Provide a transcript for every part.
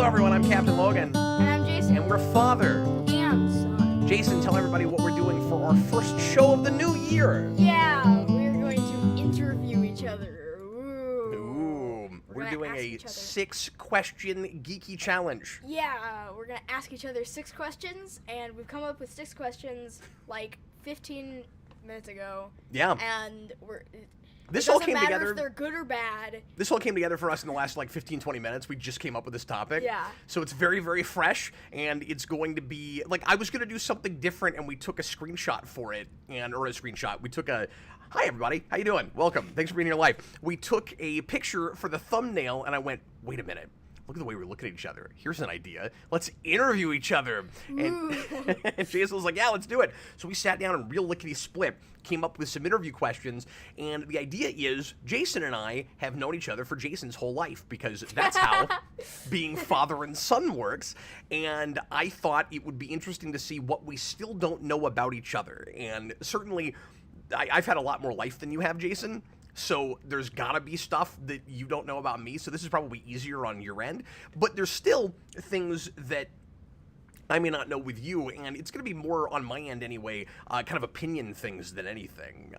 everyone, I'm Captain Logan. And I'm Jayson. And we're father and son. Jayson, tell everybody what we're doing for our first show of the new year. Yeah, we're going to interview each other. We're doing a 6-question geeky challenge. Yeah, we're going to ask each other 6 questions, and we've come up with 6 questions like 15 minutes ago. Yeah. And This all came doesn't matter together. if they're good or bad. This all came together for us in the last 15-20 minutes. We just came up with this topic. Yeah. So it's very, very fresh, and it's going to be I was going to do something different, and we took a screenshot for it, we took a hi everybody, how you doing? Welcome. Thanks for being in your life. We took a picture for the thumbnail, and I went, wait a minute. Look at the way we're looking at each other. Here's an idea. Let's interview each other. And, and Jayson was like, yeah, let's do it. So we sat down and real lickety-split came up with some interview questions. And the idea is Jayson and I have known each other for Jayson's whole life because that's how being father and son works. And I thought it would be interesting to see what we still don't know about each other. And certainly, I've had a lot more life than you have, Jayson. So there's gotta be stuff that you don't know about me, so this is probably easier on your end. But there's still things that I may not know with you, and it's gonna be more on my end anyway, kind of opinion things than anything.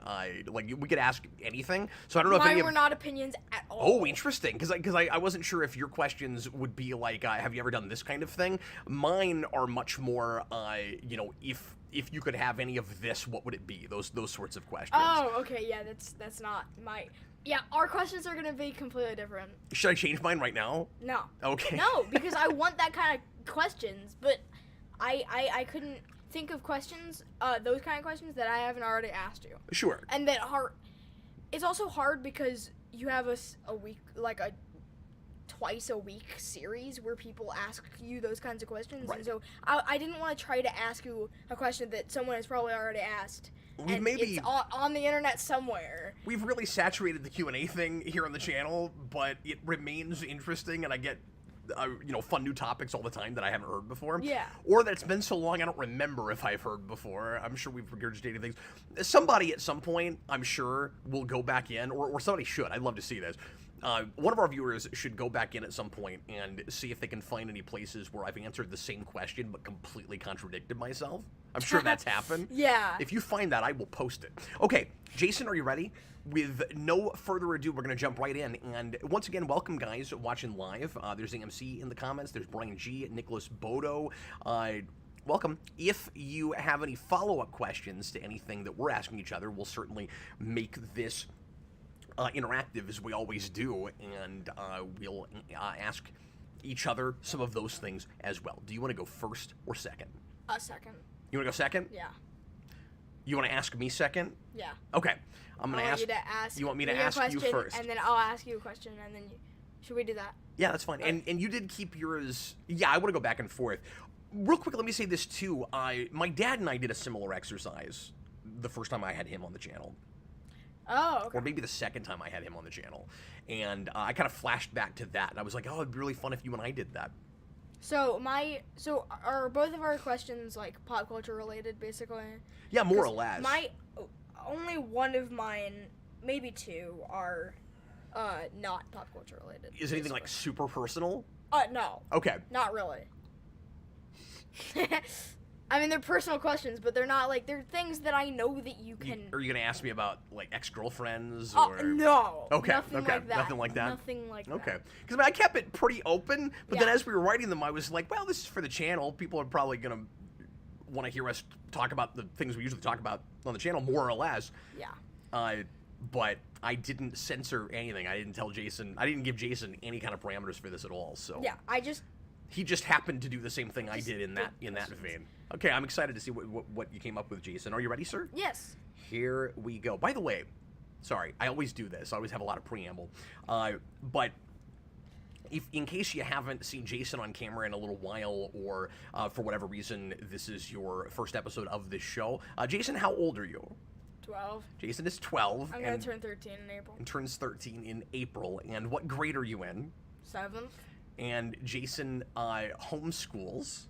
We could ask anything, so I don't know if any Mine were not opinions at all. Oh, interesting, because I wasn't sure if your questions would be like, have you ever done this kind of thing? Mine are much more, if you could have any of this, what would it be? Those sorts of questions. Oh, okay, yeah, that's not my... Yeah, our questions are going to be completely different. Should I change mine right now? No. Okay. No, because I want that kind of questions, but I couldn't think of questions, those kind of questions that I haven't already asked you. Sure. And that it's also hard because you have a week, like a twice a week series where people ask you those kinds of questions. Right. And so I didn't want to try to ask you a question that someone has probably already asked. It's on the internet somewhere. We've really saturated the Q&A thing here on the channel, but it remains interesting, and I get fun new topics all the time that I haven't heard before. Yeah. Or that it's been so long I don't remember if I've heard before. I'm sure we've regurgitated things. Somebody at some point, I'm sure, will go back in, or somebody should. I'd love to see this. One of our viewers should go back in at some point and see if they can find any places where I've answered the same question but completely contradicted myself. I'm sure that's happened. Yeah. If you find that, I will post it. Okay, Jayson, are you ready? With no further ado, we're going to jump right in. And once again, welcome, guys, watching live. There's AMC in the comments. There's Brian G, Nicholas Bodo. Welcome. If you have any follow-up questions to anything that we're asking each other, we'll certainly make this interactive as we always do, and we'll ask each other some of those things as well. Do you want to go first or second? Second. You want to go second? Yeah. You want to ask me second? Yeah. Okay. I'm going to ask. You want me to ask you first? And then I'll ask you a question, and then should we do that? Yeah, that's fine. And you did keep yours. Yeah, I want to go back and forth. Real quick, let me say this too. My dad and I did a similar exercise the first time I had him on the channel. Oh, okay. Or maybe the second time I had him on the channel. And I kind of flashed back to that. And I was like, oh, it'd be really fun if you and I did that. So are both of our questions like pop culture related, basically? Yeah, more or less. Only one of mine, memaybe 2, are not pop culture related. Is anything like super personal? No. Okay. Not really. I mean, they're personal questions, but they're not they're things that I know that you can... Are you going to ask me about, ex-girlfriends, or... No. Okay, Nothing like that. Nothing like that? Nothing like that. Okay. Because, I kept it pretty open, but then as we were writing them, I was like, well, this is for the channel. People are probably going to want to hear us talk about the things we usually talk about on the channel, more or less. Yeah. But I didn't censor anything. I didn't tell Jayson... I didn't give Jayson any kind of parameters for this at all, so... Yeah, He just happened to do the same thing I did in that vein. Okay, I'm excited to see what you came up with, Jayson. Are you ready, sir? Yes. Here we go. By the way, sorry, I always do this. I always have a lot of preamble. But in case you haven't seen Jayson on camera in a little while, or for whatever reason this is your first episode of this show, Jayson, how old are you? 12. Jayson is 12. I'm going to turn 13 in April. And turns 13 in April. And what grade are you in? 7th. And Jayson homeschools.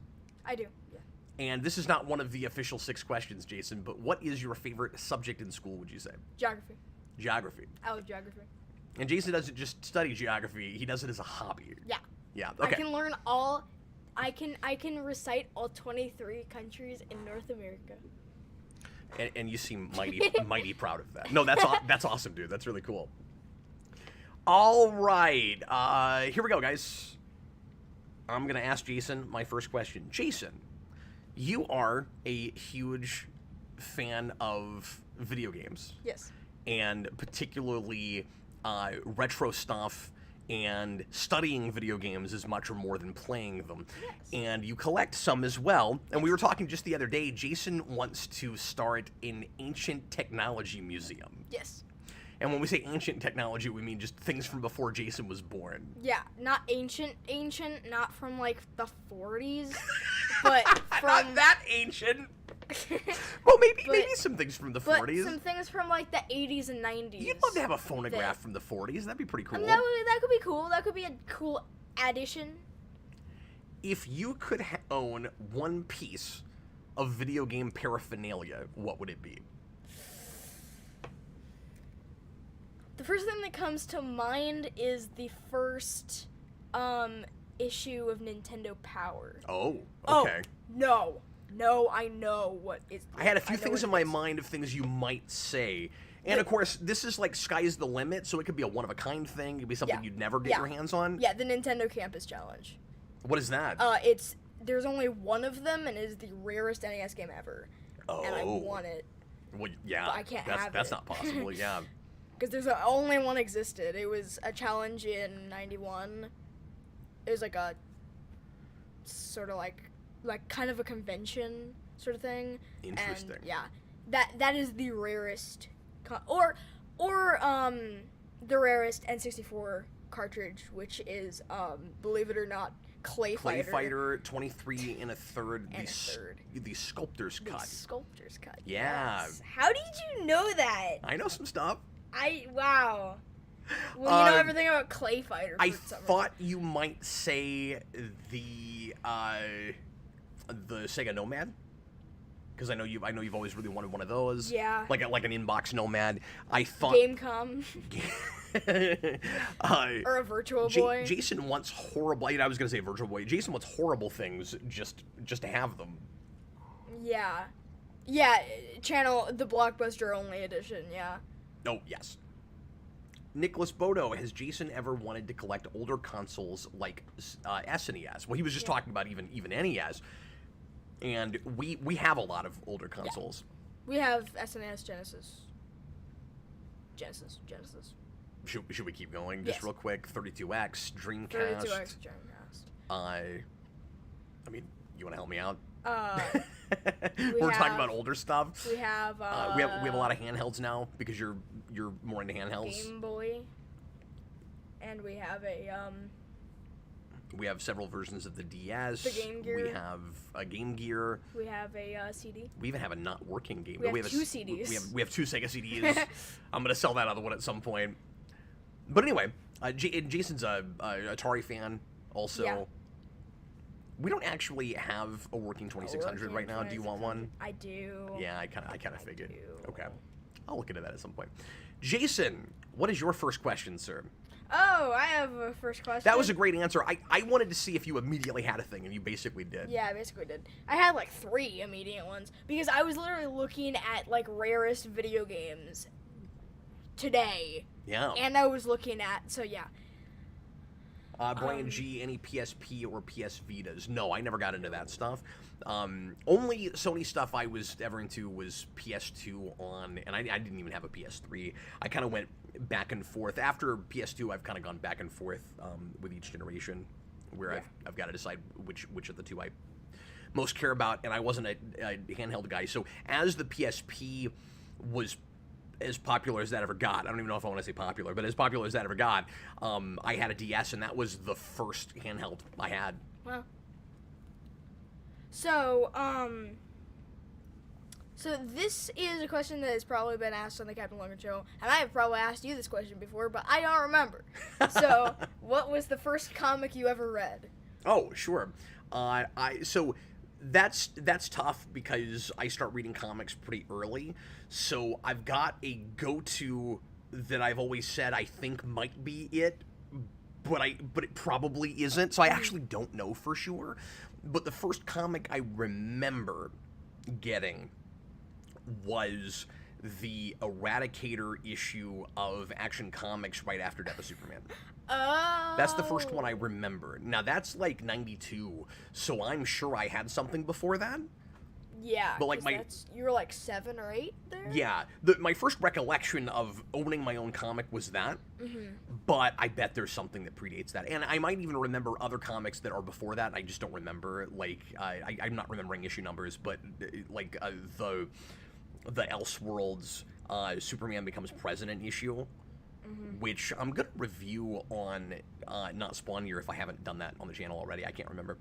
I do, yeah. And this is not one of the official 6 questions, Jayson, but what is your favorite subject in school, would you say? Geography. Geography. I love geography. And Jayson doesn't just study geography, he does it as a hobby. Yeah. Yeah. Okay. I can learn all. I can recite all 23 countries in North America. And you seem mighty proud of that. No, that's awesome, dude. That's really cool. All right. Here we go, guys. I'm gonna ask Jayson my first question. Jayson, you are a huge fan of video games. Yes. And particularly retro stuff, and studying video games is much or more than playing them. Yes. And you collect some as well. And we were talking just the other day, Jayson wants to start an ancient technology museum. Yes. And when we say ancient technology, we mean just things from before Jayson was born. Yeah, not ancient, not from like the 40s, but from Not that ancient. Well, maybe some things from the 40s. Some things from like the 80s and 90s. You'd love to have a phonograph from the 40s. That'd be pretty cool. That could be cool. That could be a cool addition. If you could own one piece of video game paraphernalia, what would it be? The first thing that comes to mind is the first issue of Nintendo Power. Oh, okay. Oh, no, I know what is. I had a few things in my mind of things you might say. And of course, this is like sky's the limit, so it could be a one-of-a-kind thing. It could be something you'd never get your hands on. Yeah, the Nintendo Campus Challenge. What is that? There's only one of them, and it is the rarest NES game ever. Oh. And I want it. Well, yeah. But I can't have it. That's not possible, yeah. Because only one existed. It was a challenge in 91. It was like a sort of like kind of a convention sort of thing. Interesting. And yeah, that is the rarest, or the rarest N64 cartridge, which is believe it or not, Clay Fighter 23 and a third. The Sculptor's Cut. The Sculptor's Cut. Yeah. Yes. How did you know that? I know some stuff. Wow. Well, you know everything about Clay Fighter. I thought you might say the Sega Nomad, because I know you've always really wanted one of those. Yeah. Like an inbox Nomad. I thought Gamecom. Or a Virtual Boy. Jayson wants horrible. I was gonna say Virtual Boy. Jayson wants horrible things just to have them. Yeah. Yeah. Channel the Blockbuster only edition. Yeah. Oh, yes. Nicholas Bodo, has Jayson ever wanted to collect older consoles like SNES? Well, he was just talking about even NES. And we have a lot of older consoles. Yeah. We have SNES, Genesis. Should we keep going just real quick? 32X, Dreamcast. 32X, Dreamcast. I mean, you want to help me out? We're talking about older stuff. We have we have a lot of handhelds now because you're more into handhelds. Game Boy, and we have we have several versions of the DS. The Game Gear. We have a Game Gear. We have a CD. We even have a not working Game. We have two CDs. We have two Sega CDs. I'm gonna sell that other one at some point. But anyway, Jayson's a Atari fan also. Yeah. We don't actually have a working 2600 right now. Do you want one? I do. Yeah, I kind of figured. Okay. I'll look into that at some point. Jayson, what is your first question, sir? Oh, I have a first question. That was a great answer. I wanted to see if you immediately had a thing, and you basically did. Yeah, I basically did. I had like 3 immediate ones because I was literally looking at like rarest video games today. Yeah. And I was looking at, so yeah. Brian G, any PSP or PS Vitas? No, I never got into that stuff. Only Sony stuff I was ever into was PS2 and I didn't even have a PS3. I kind of went back and forth. After PS2, I've kind of gone back and forth with each generation, where I've got to decide which of the two I most care about, and I wasn't a handheld guy. So as the PSP was as popular as that ever got. I don't even know if I want to say popular, but as popular as that ever got, I had a DS, and that was the first handheld I had. Wow. So, so this is a question that has probably been asked on the Captain Logan Show, and I have probably asked you this question before, but I don't remember. So, what was the first comic you ever read? Oh, sure. So that's tough because I start reading comics pretty early. So I've got a go-to that I've always said I think might be it, but it probably isn't. So I actually don't know for sure. But the first comic I remember getting was the Eradicator issue of Action Comics right after Death of Superman. Oh. That's the first one I remember. Now, that's like 92, so I'm sure I had something before that. Yeah, but like you were like 7 or 8 there? Yeah, my first recollection of owning my own comic was that, but I bet there's something that predates that. And I might even remember other comics that are before that, I just don't remember. Like, I'm not remembering issue numbers, but like the Elseworlds Superman Becomes President issue, which I'm going to review on Not Spawn Year if I haven't done that on the channel already. I can't remember.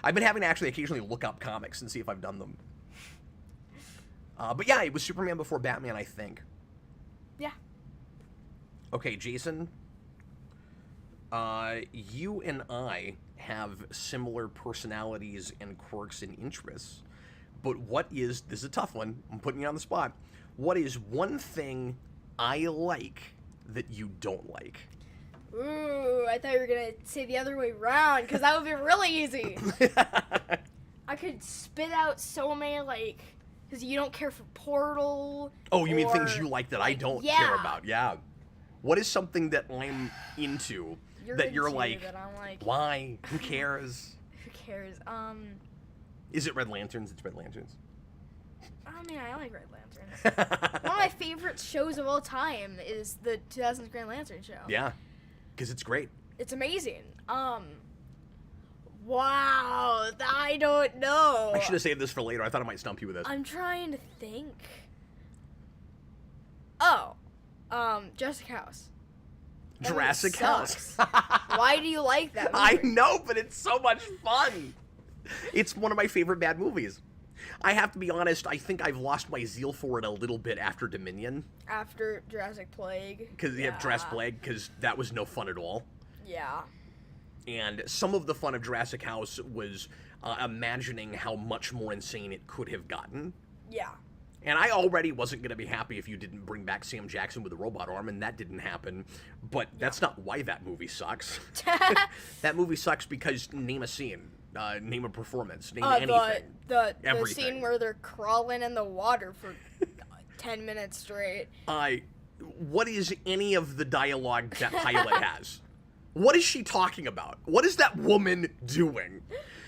I've been having to actually occasionally look up comics and see if I've done them. But yeah, it was Superman before Batman, I think. Yeah. Okay, Jason. You and I have similar personalities and quirks and interests. But this is a tough one, I'm putting you on the spot. What is one thing I like that you don't like? Ooh, I thought you were going to say the other way around, because that would be really easy. I could spit out so many, like, because you don't care for Portal. Oh, you mean things you like that I don't care about? Yeah. What is something that I'm into that you're like, that I'm like, why? Who cares? Who cares? Is it Red Lanterns? It's Red Lanterns. I mean, I like Red Lanterns. One of my favorite shows of all time is the 2000s Green Lantern show. Yeah, because it's great. It's amazing. Wow, I don't know. I should have saved this for later. I thought I might stump you with this. I'm trying to think. Oh, Jurassic House. Jurassic House. Why do you like that movie? I know, but it's so much fun. It's one of my favorite bad movies. I have to be honest, I think I've lost my zeal for it a little bit after Dominion. After Jurassic Plague. Because you have Jurassic Plague, because that was no fun at all. Yeah. And some of the fun of Jurassic House was imagining how much more insane it could have gotten. Yeah. And I already wasn't going to be happy if you didn't bring back Sam Jackson with a robot arm, and that didn't happen. But that's not why that movie sucks. That movie sucks because name a scene, name a performance, name anything. The scene where they're crawling in the water for 10 minutes straight. What is any of the dialogue that Pilot has? What is she talking about? What is that woman doing?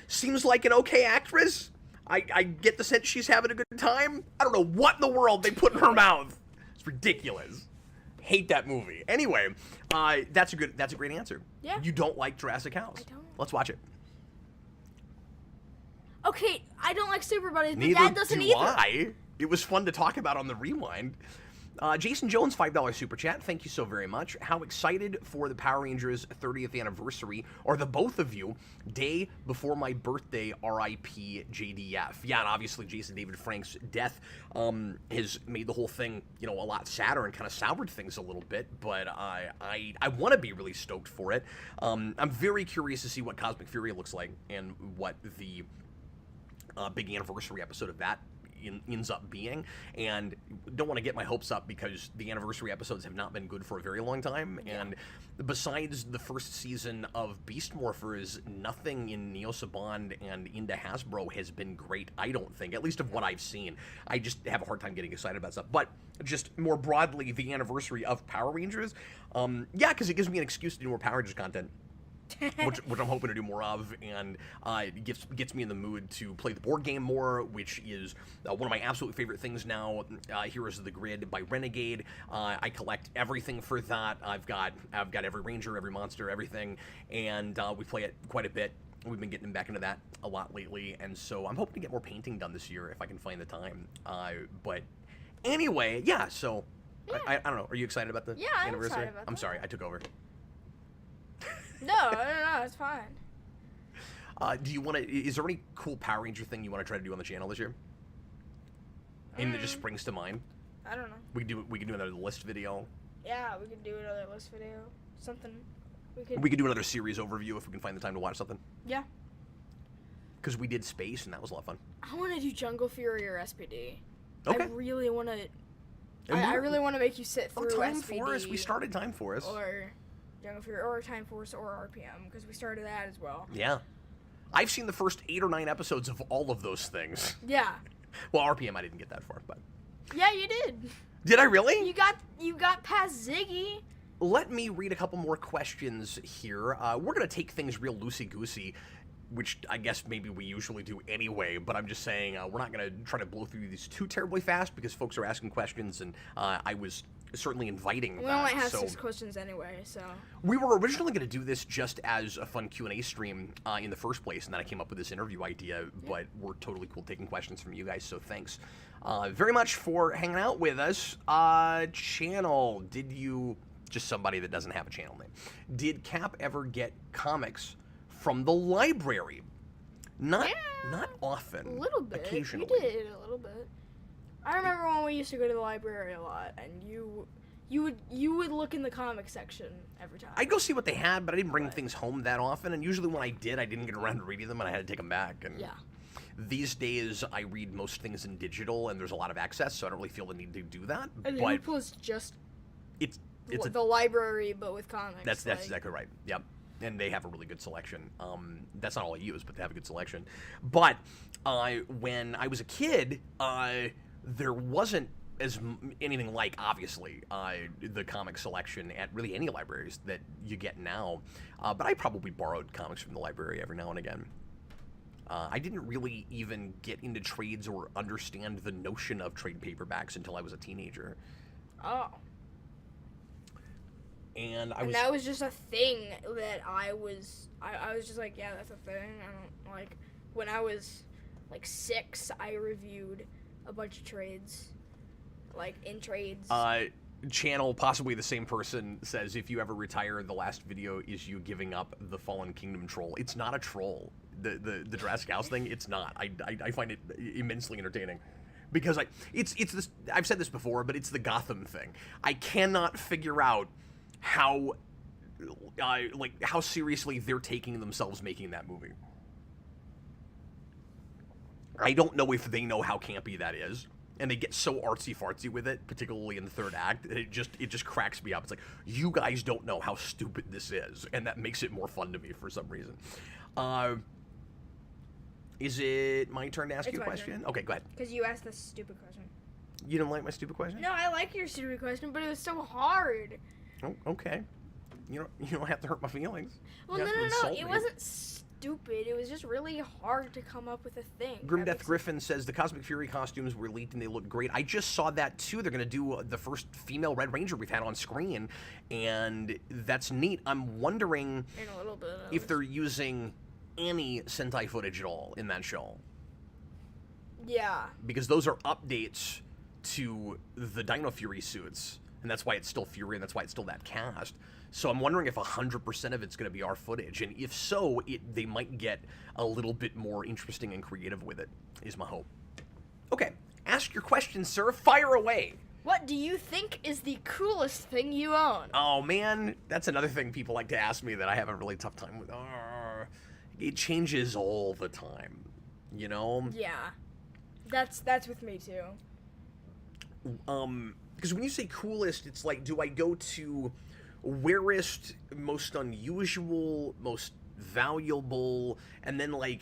Seems like an okay actress. I get the sense she's having a good time. I don't know what in the world they put in her mouth. It's ridiculous. Hate that movie. Anyway, that's a great answer. Yeah. You don't like Jurassic House. I don't. Let's watch it. Okay, I don't like Super Buddies, but Neither Dad doesn't do either. I. It was fun to talk about on the Rewind. Jason Jones, $5 Super Chat. Thank you so very much. How excited for the Power Rangers 30th anniversary are the both of you? Day before my birthday, R.I.P. JDF. Yeah, and obviously Jason David Frank's death has made the whole thing, a lot sadder and kind of soured things a little bit, but I want to be really stoked for it. I'm very curious to see what Cosmic Fury looks like and what the big anniversary episode of that ends up being, and don't want to get my hopes up because the anniversary episodes have not been good for a very long time, and besides the first season of Beast Morphers, nothing in Neo Saban and into Hasbro has been great, I don't think, at least of what I've seen. I just have a hard time getting excited about stuff, but just more broadly, the anniversary of Power Rangers, yeah, because it gives me an excuse to do more Power Rangers content. which I'm hoping to do more of, and it gets me in the mood to play the board game more, which is one of my absolute favorite things now. Heroes of the Grid by Renegade. I collect everything for that. I've got every ranger, every monster, everything, and we play it quite a bit. We've been getting back into that a lot lately, and so I'm hoping to get more painting done this year if I can find the time. But anyway, yeah. So yeah. I don't know. Are you excited about the anniversary? I'm excited about that. I'm sorry, I took over. No, it's fine. Is there any cool Power Ranger thing you want to try to do on the channel this year? Anything that just springs to mind? I don't know. We can do another list video. Yeah, we can do another list video. Something. We could do another series overview if we can find the time to watch something. Yeah. Because we did Space, and that was a lot of fun. I want to do Jungle Fury or SPD. Okay. I really want to... I really want to make you sit through Time SPD. Force. We started Time Force. Or Jungle Fury or Time Force or RPM, because we started that as well. Yeah. I've seen the first 8 or 9 episodes of all of those things. Yeah. Well, RPM I didn't get that far, but... Yeah, you did. Did I really? You got past Ziggy. Let me read a couple more questions here. We're going to take things real loosey-goosey, which I guess maybe we usually do anyway, but I'm just saying we're not going to try to blow through these too terribly fast because folks are asking questions, and I was certainly inviting We that. only have 6 questions anyway, so... We were originally going to do this just as a fun Q&A stream in the first place, and then I came up with this interview idea, but we're totally cool taking questions from you guys, so thanks very much for hanging out with us. Channel, did you... Just somebody that doesn't have a channel name. Did Cap ever get comics from the library? Not often. A little bit. Occasionally. You did a little bit. I remember when we used to go to the library a lot, and you would look in the comic section every time. I'd go see what they had, but I didn't bring things home that often, and usually when I did, I didn't get around to reading them, and I had to take them back. And yeah. These days, I read most things in digital, and there's a lot of access, so I don't really feel the need to do that. And but Hoop was just it's the library, but with comics. That's exactly right. Yep. And they have a really good selection. That's not all I use, but they have a good selection. But when I was a kid, there wasn't anything like, obviously, the comic selection at really any libraries that you get now. But I probably borrowed comics from the library every now and again. I didn't really even get into trades or understand the notion of trade paperbacks until I was a teenager. Oh. And that was just a thing that I was just like, yeah, that's a thing. I don't like, when I was like 6, I reviewed a bunch of trades, like in trades. Channel, possibly the same person, says if you ever retire, the last video is you giving up the Fallen Kingdom troll. It's not a troll. The Jurassic House thing, it's not. I find it immensely entertaining. Because it's this, I've said this before, but it's the Gotham thing. I cannot figure out how seriously they're taking themselves making that movie. I don't know if they know how campy that is, and they get so artsy-fartsy with it, particularly in the third act, that it just cracks me up. It's like, you guys don't know how stupid this is, and that makes it more fun to me for some reason. Is it my turn to ask you a question? Turn. Okay, go ahead. Because you asked this stupid question. You don't like my stupid question? No, I like your stupid question, but it was so hard. Oh, okay. You don't have to hurt my feelings. Well, no. It wasn't stupid. It was just really hard to come up with a thing. Grimdeath Griffin says the Cosmic Fury costumes were leaked and they look great. I just saw that too. They're going to do the first female Red Ranger we've had on screen, and that's neat. I'm wondering in a little bit if they're using any Sentai footage at all in that show. Yeah. Because those are updates to the Dino Fury suits. And that's why it's still Fury, and that's why it's still that cast. So I'm wondering if 100% of it's going to be our footage. And if so, they might get a little bit more interesting and creative with it, is my hope. Okay, ask your question, sir. Fire away. What do you think is the coolest thing you own? Oh, man, that's another thing people like to ask me that I have a really tough time with. It changes all the time, you know? Yeah, that's with me, too. Because when you say coolest, it's like, do I go to rarest, most unusual, most valuable, and then like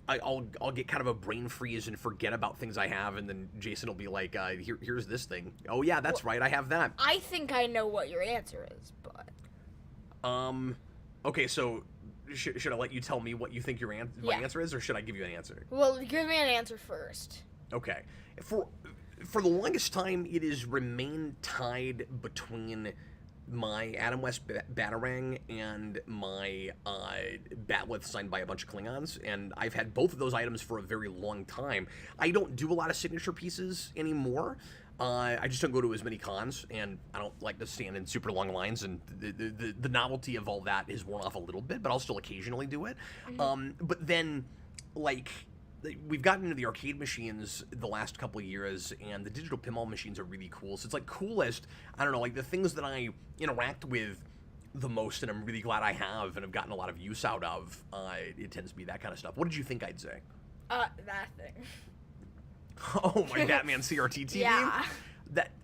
I'll get kind of a brain freeze and forget about things I have, and then Jason will be like, here's this thing. Oh yeah, that's right, I have that. I think I know what your answer is, but okay, so should I let you tell me what you think my answer is, or should I give you an answer? Well, give me an answer first. Okay. For the longest time, it has remained tied between my Adam West Batarang and my Batleth signed by a bunch of Klingons, and I've had both of those items for a very long time. I don't do a lot of signature pieces anymore. I just don't go to as many cons, and I don't like to stand in super long lines, and the novelty of all that is worn off a little bit, but I'll still occasionally do it. Mm-hmm. But then, like, we've gotten into the arcade machines the last couple of years, and the digital pinball machines are really cool. So it's like coolest, I don't know, like the things that I interact with the most, and I'm really glad I have and have gotten a lot of use out of, it tends to be that kind of stuff. What did you think I'd say? That thing. Oh, my Batman CRT TV? Yeah.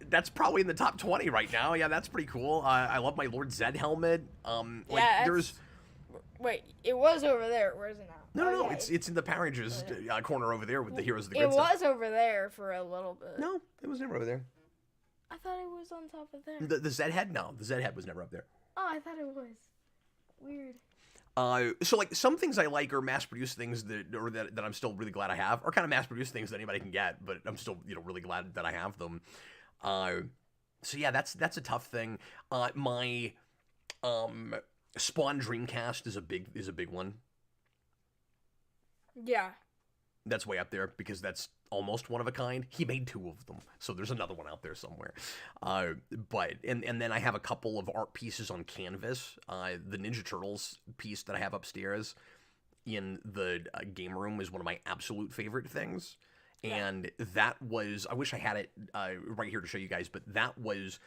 That's probably in the top 20 right now. Yeah, that's pretty cool. I love my Lord Zed helmet. There's... Wait, it was over there. Where is it now? No, it's in the Power Rangers corner over there with the Heroes of the It Grid stuff. was over there for a little bit. No, it was never over there. I thought it was on top of there. The Zed head? No, the Zed head was never up there. Oh, I thought it was. Weird. So like some things I like are mass-produced things that I'm still really glad I have, or kind of mass-produced things that anybody can get, but I'm still really glad that I have them. So yeah, that's a tough thing. My Spawn Dreamcast is a big one. Yeah. That's way up there because that's almost one of a kind. He made 2 of them, so there's another one out there somewhere. But then I have a couple of art pieces on canvas. The Ninja Turtles piece that I have upstairs in the game room is one of my absolute favorite things. Yeah. And that was, I wish I had it right here to show you guys, but that was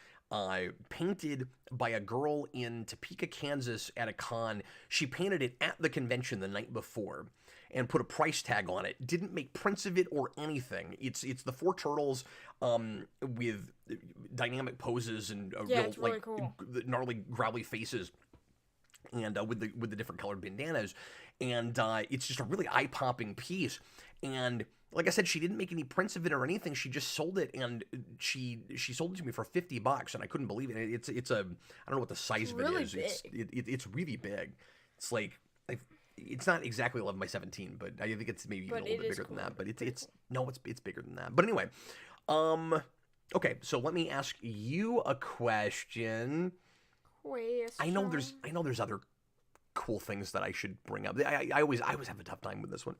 painted by a girl in Topeka, Kansas at a con. She painted it at the convention the night before and put a price tag on it. Didn't make prints of it or anything. It's the 4 turtles with dynamic poses and it's really cool. Gnarly, growly faces, and with the different colored bandanas, and it's just a really eye-popping piece. And like I said, she didn't make any prints of it or anything. She just sold it, and she sold it to me for $50, and I couldn't believe it. It's a, I don't know what the size of it is. It's really big. It's like it's not exactly 11 by 17, but I think it's maybe even a little bit bigger than that. But it's bigger than that. But anyway, okay. So let me ask you a question. I know there's other cool things that I should bring up. I always have a tough time with this one.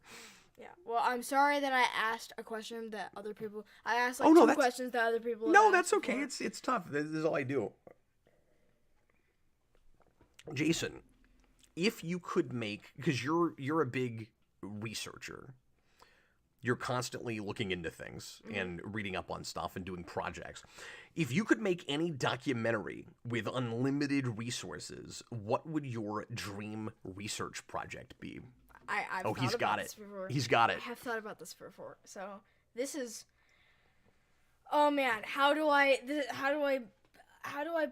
Yeah. Well, I'm sorry that I asked a question that other people. I asked like 2 questions that other people. No, that's okay. Before. It's tough. This is all I do. Jayson, if you could make, because you're a big researcher, you're constantly looking into things and reading up on stuff and doing projects. If you could make any documentary with unlimited resources, what would your dream research project be? He's got it. He's got it. I have thought about this before. So this is. Oh man, how do I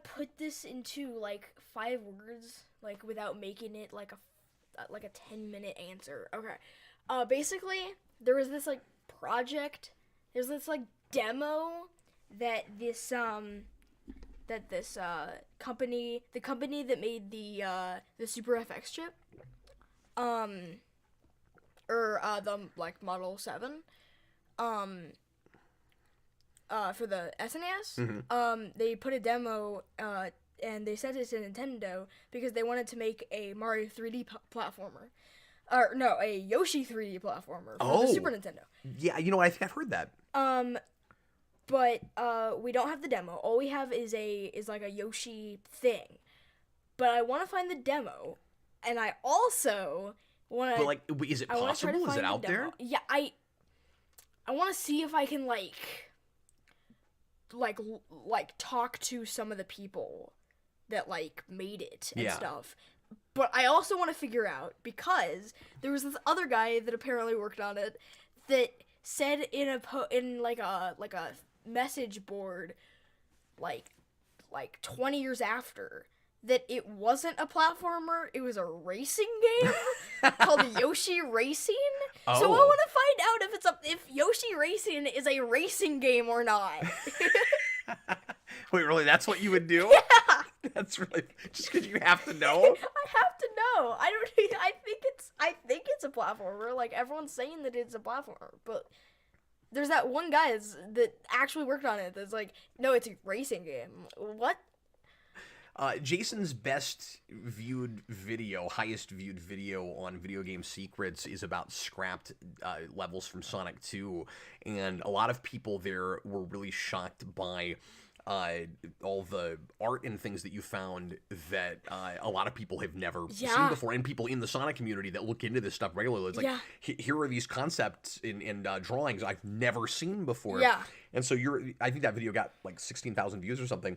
put this into like 5 words, like without making it like a 10-minute answer? Okay. Basically, there was this like project. There's this like demo that this company, the company that made the Super FX chip, the like Model 7, for the SNES, they put a demo, and they sent it to Nintendo because they wanted to make a Mario 3D platformer. Or, no, a Yoshi 3D platformer for the Super Nintendo. Yeah, I think I've heard that. But we don't have the demo. All we have is like a Yoshi thing. But I want to find the demo, and I also want to... But, like, is it possible? Is it out there? Yeah, I want to see if I can, like talk to some of the people that, like, made it and stuff. But I also want to figure out, because there was this other guy that apparently worked on it that said in a message board like 20 years after that it wasn't a platformer, it was a racing game called Yoshi Racing. So I want to find out if Yoshi Racing is a racing game or not. Wait, really? That's what you would do? Yeah. That's really just because you have to know. I have to know. I think it's a platformer. Like everyone's saying that it's a platformer, but there's that one guy that actually worked on it. That's like, no, it's a racing game. What? Jayson's highest viewed video on Video Game Secrets is about scrapped levels from Sonic 2, and a lot of people there were really shocked by all the art and things that you found that a lot of people have never seen before, and people in the Sonic community that look into this stuff regularly. It's like, here are these concepts and drawings I've never seen before. Yeah. And so I think that video got like 16,000 views or something.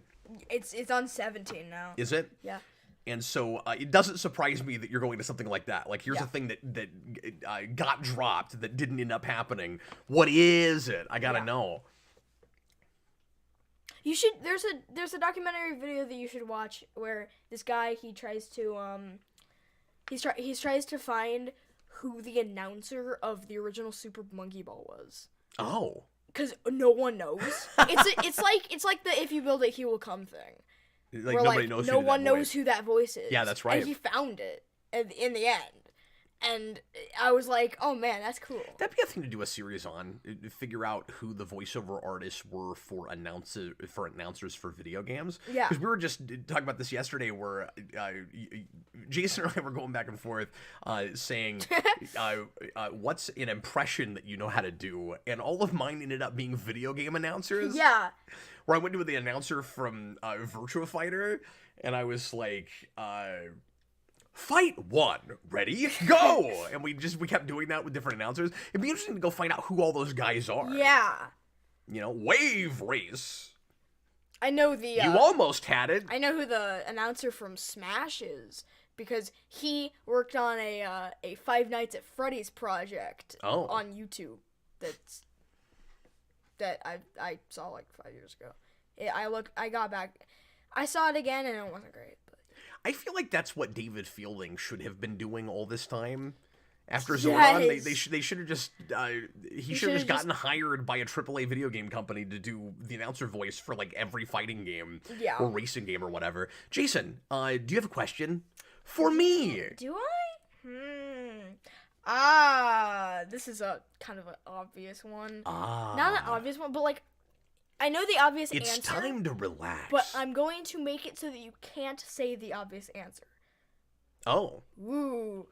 It's on 17 now. Is it? Yeah. And so it doesn't surprise me that you're going to something like that. Like, here's a thing that got dropped that didn't end up happening. What is it? I gotta know. You should. There's a documentary video that you should watch where this guy he tries to he tries to find who the announcer of the original Super Monkey Ball was. Oh. Because no one knows. It's like the if you build it he will come thing. Like where, nobody knows. No one knows who that voice is. Yeah, that's right. And he found it in the end. And I was like, oh man, that's cool. That'd be a thing to do a series on. Figure out who the voiceover artists were for announcers for video games. Yeah. Because we were just talking about this yesterday where Jason and I were going back and forth saying, what's an impression that you know how to do? And all of mine ended up being video game announcers. Yeah. Where I went to the announcer from Virtua Fighter, and I was like... Fight 1, ready, go! And we kept doing that with different announcers. It'd be interesting to go find out who all those guys are. Yeah. You know, Wave Race. I know the... you almost had it. I know who the announcer from Smash is, because he worked on a Five Nights at Freddy's project on YouTube that I saw like 5 years ago. I got back... I saw it again, and it wasn't great. I feel like that's what David Fielding should have been doing all this time. After Zordon, they should have just he should have just gotten hired by a AAA video game company to do the announcer voice for like every fighting game or racing game or whatever. Jason, do you have a question for me? Do I? This is a kind of an obvious one. Not an obvious one, but like I know the obvious answer. It's time to relax. But I'm going to make it so that you can't say the obvious answer. Oh. Ooh.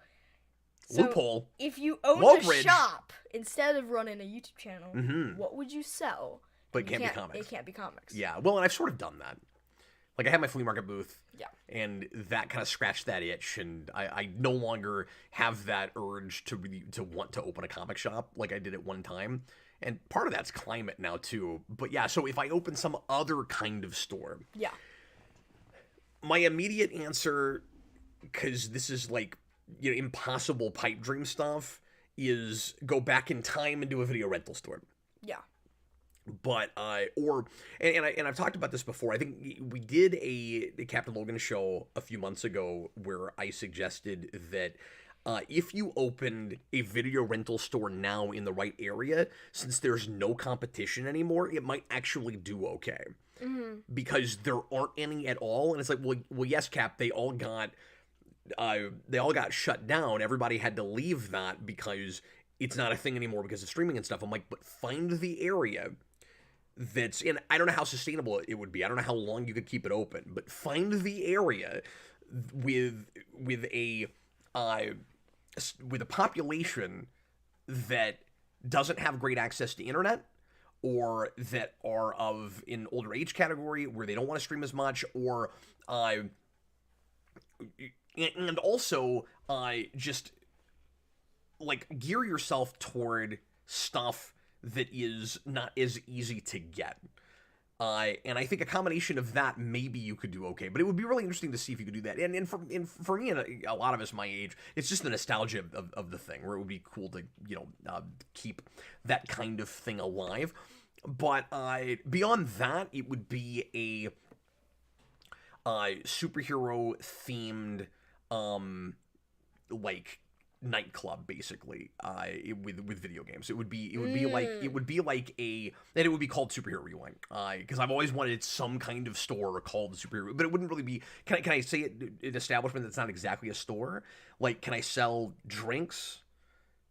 So loophole. If you owned a shop instead of running a YouTube channel, what would you sell? But it can't be comics. It can't be comics. Yeah. Well, and I've sort of done that. Like, I had my flea market booth. Yeah. And that kind of scratched that itch, and I no longer have that urge to want to open a comic shop like I did at one time. And part of that's climate now, too. But yeah, so if I open some other kind of store... Yeah. My immediate answer, because this is like, you know, impossible pipe dream stuff, is go back in time and do a video rental store. Yeah. But, and I've talked about this before. I think we did a Captain Logan show a few months ago where I suggested that if you opened a video rental store now in the right area, since there's no competition anymore, it might actually do okay. Because there aren't any at all. And it's like, well, yes, Cap, they all got shut down. Everybody had to leave that because it's not a thing anymore because of streaming and stuff. I'm like, but find the area that's in. I don't know how sustainable it would be. I don't know how long you could keep it open, but find the area with a population that doesn't have great access to internet, or that are of an older age category where they don't want to stream as much, or and also just like gear yourself toward stuff that is not as easy to get. And I think a combination of that, maybe you could do okay. But it would be really interesting to see if you could do that. And for me and a lot of us my age, it's just the nostalgia of the thing, where it would be cool to, you know, keep that kind of thing alive. But beyond that, it would be a superhero-themed, like, nightclub, basically, with video games. It would be like and it would be called Superhero Rewind, because I've always wanted some kind of store called Superhero, but it wouldn't really be, can I say it, an establishment that's not exactly a store? Like, can I sell drinks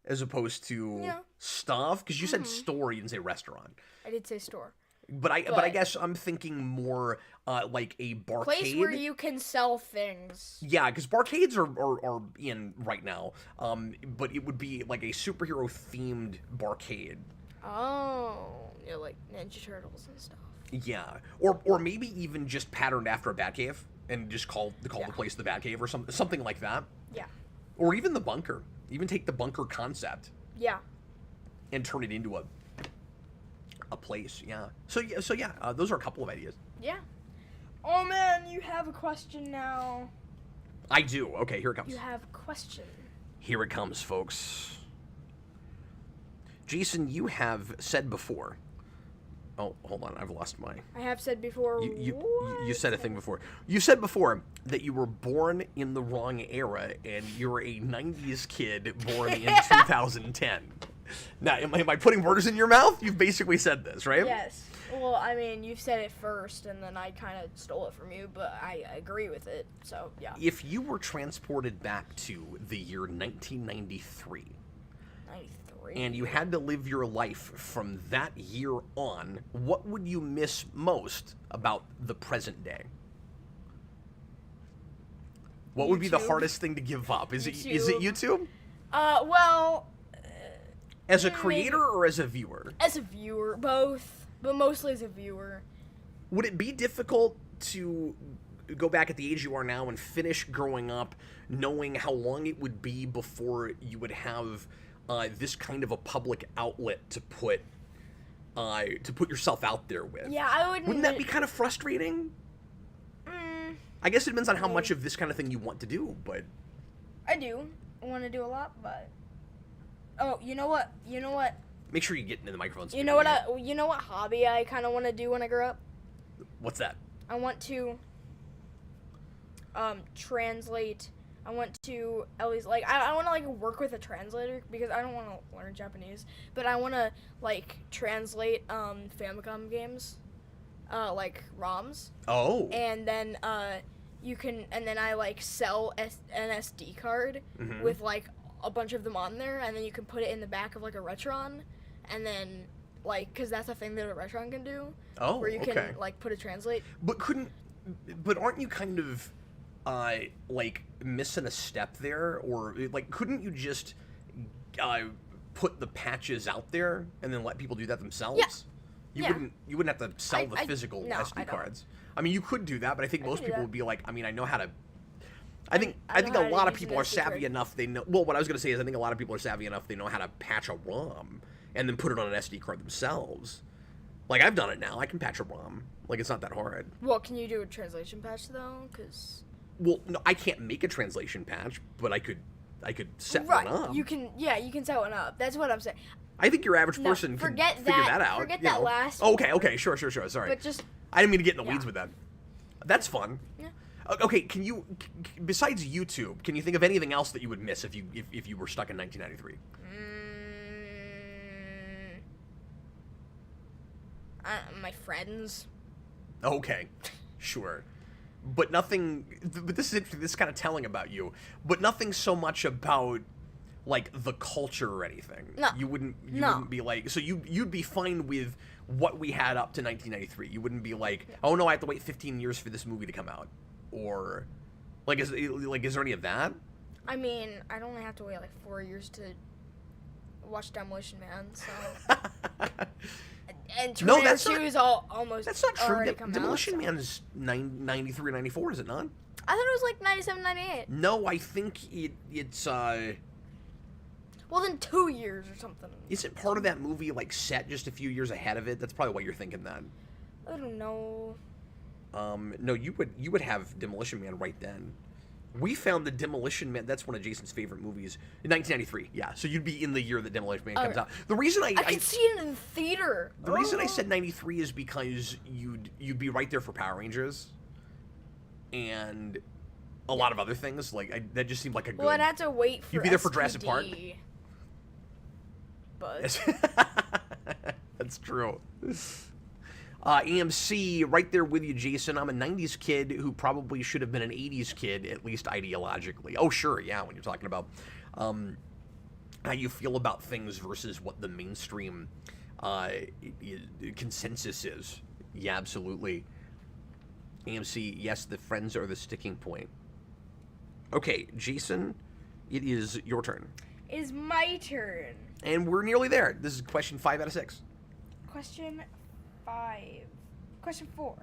as opposed to stuff? Because you said store, you didn't say restaurant. I did say store. But I guess I'm thinking more like a barcade. Place where you can sell things. Yeah, because barcades are in right now. But it would be like a superhero-themed barcade. Oh, yeah, like Ninja Turtles and stuff. Yeah, or maybe even just patterned after a Batcave and just call the place the Batcave or something like that. Yeah. Or even the bunker. Even take the bunker concept. Yeah. And turn it into a place, yeah. So those are a couple of ideas. Yeah. Oh man, you have a question now. I do. Okay, here it comes. You have a question. Here it comes, folks. Jason, you have said before Oh, hold on. I've lost my... I have said before... You said a thing before. You said before that you were born in the wrong era, and you're a 90s kid born in 2010. Now, am I putting words in your mouth? You've basically said this, right? Yes. Well, I mean, you've said it first, and then I kind of stole it from you, but I agree with it, so, yeah. If you were transported back to the year 1993... and you had to live your life from that year on, what would you miss most about the present day? What would be the hardest thing to give up? Is it YouTube? Well... As a creator or as a viewer? As a viewer, both. But mostly as a viewer. Would it be difficult to go back at the age you are now and finish growing up knowing how long it would be before you would have... this kind of a public outlet to put yourself out there with? Yeah, I wouldn't... Wouldn't that be kind of frustrating? I guess it depends on how much of this kind of thing you want to do, but... I do want to do a lot, but... Oh, you know what? Make sure you get into the microphone. You know what hobby I kind of want to do when I grow up? What's that? I want to translate... I want to at least, like, I want to, like, work with a translator, because I don't want to learn Japanese, but I want to, like, translate, Famicom games, like, ROMs. Oh. And then, and then I, like, sell an SD card with, like, a bunch of them on there, and then you can put it in the back of, like, a Retron, and then, like, because that's a thing that a Retron can do. Oh, where you can, like, put a translate. But aren't you kind of... like, missing a step there? Or, like, couldn't you just put the patches out there and then let people do that themselves? Yeah. You wouldn't have to sell the physical SD cards. I mean, you could do that, but I think most people would be like, I mean, I know how to... I think a lot of people are savvy enough, they know... Well, what I was going to say is I think a lot of people are savvy enough, they know how to patch a ROM and then put it on an SD card themselves. Like, I've done it now. I can patch a ROM. Like, it's not that hard. Well, can you do a translation patch, though? Because... Well, no, I can't make a translation patch, but I could set one up. You can set one up. That's what I'm saying. I think your average person can figure that out. Forget that last. Oh, okay, sure. Sorry. But just... I didn't mean to get in the weeds with that. That's fun. Yeah. Okay, can you, besides YouTube, can you think of anything else that you would miss if you were stuck in 1993? My friends. Okay, sure. But nothing. But this is interesting. This is kind of telling about you. But nothing so much about, like, the culture or anything. No. You wouldn't be like. So you'd be fine with what we had up to 1993. You wouldn't be like, oh no, I have to wait 15 years for this movie to come out, or, like, is there any of that? I mean, I'd only have to wait like 4 years to watch Demolition Man. So. And Terminator 2 is almost. That's not true. Demolition out, Man's 93 or 94, is it not? I thought it was like 97, 98. No, I think it's Well, then 2 years or something. Isn't part of that movie like set just a few years ahead of it? That's probably why you're thinking that. I don't know. No, you would have Demolition Man right then. We found the Demolition Man. That's one of Jason's favorite movies. In 1993, yeah. So you'd be in the year that Demolition Man comes out. The reason I could see it in the theater. The reason I said 93 is because you'd be right there for Power Rangers, and a lot of other things. Like that just seemed like a good. Well, I'd have to wait for. You'd be there for Jurassic Park. But that's true. AMC, right there with you, Jason. I'm a 90s kid who probably should have been an 80s kid, at least ideologically. Oh, sure, yeah, when you're talking about how you feel about things versus what the mainstream consensus is. Yeah, absolutely. AMC, yes, the friends are the sticking point. Okay, Jason, it is your turn. It is my turn. And we're nearly there. This is question 5 out of 6. Question 4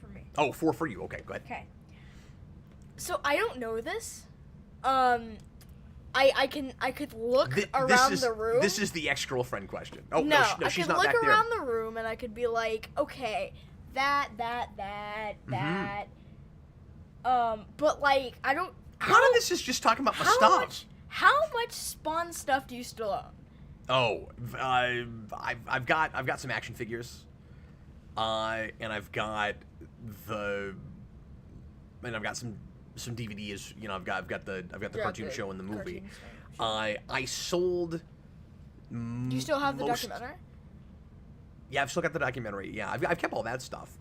for me. Oh, 4 for you. Okay, go ahead. Okay. So I don't know this. I could look around the room. This is the ex-girlfriend question. Oh no, she's not back there. I could look around the room and I could be like, okay, that. But like I don't. How did this is just talking about my stuff? How much Spawn stuff do you still own? Oh, I've got some action figures. and I've got the, and I've got some DVDs. You know, I've got the cartoon show and the movie. I sold. Do you still have the documentary? Yeah, I've still got the documentary. Yeah, I've kept all that stuff.